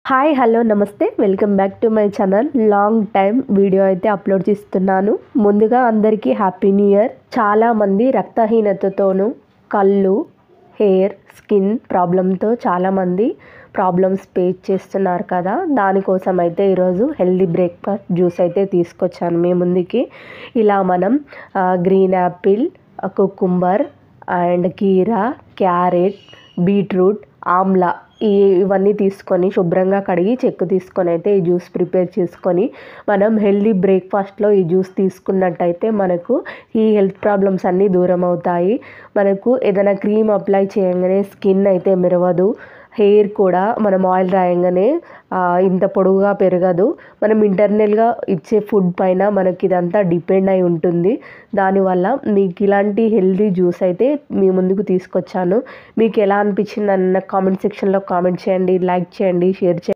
Hi hello నమస్తే welcome back to my channel. Long time video అయితే upload చేస్తున్నాను. ముందుగా అందరికీ హ్యాపీ న్యూ ఇయర్. చాలామంది రక్తహీనతతోనూ కళ్ళు, హెయిర్, స్కిన్ ప్రాబ్లంతో చాలామంది ప్రాబ్లమ్స్ ఫేస్ చేస్తున్నారు కదా. దానికోసం అయితే ఈరోజు హెల్దీ బ్రేక్ఫాస్ట్ జ్యూస్ అయితే తీసుకొచ్చాను మీ ముందుకి. ఇలా మనం గ్రీన్ యాపిల్, కుకుంబర్ అండ్ కీరా, క్యారెట్, బీట్రూట్, ఆమ్లా ఇవన్నీ తీసుకొని శుభ్రంగా కడిగి చెక్కు తీసుకొని అయితే ఈ జ్యూస్ ప్రిపేర్ చేసుకొని మనం హెల్దీ బ్రేక్ఫాస్ట్లో ఈ జ్యూస్ తీసుకున్నట్టయితే మనకు ఈ హెల్త్ ప్రాబ్లమ్స్ అన్నీ దూరం అవుతాయి. మనకు ఏదైనా క్రీమ్ అప్లై చేయగానే స్కిన్ అయితే మెరవదు. హెయిర్ కూడా మనం ఆయిల్ రాయంగానే ఇంత పొడవుగా పెరగదు. మనం ఇంటర్నల్గా ఇచ్చే ఫుడ్ పైన మనకి ఇదంతా డిపెండ్ అయి ఉంటుంది. దానివల్ల మీకు ఇలాంటి హెల్దీ జ్యూస్ అయితే మీ ముందుకు తీసుకొచ్చాను. మీకు ఎలా అనిపించింది అన్న కామెంట్ సెక్షన్లో కామెంట్ చేయండి, లైక్ చేయండి, షేర్ చేయండి.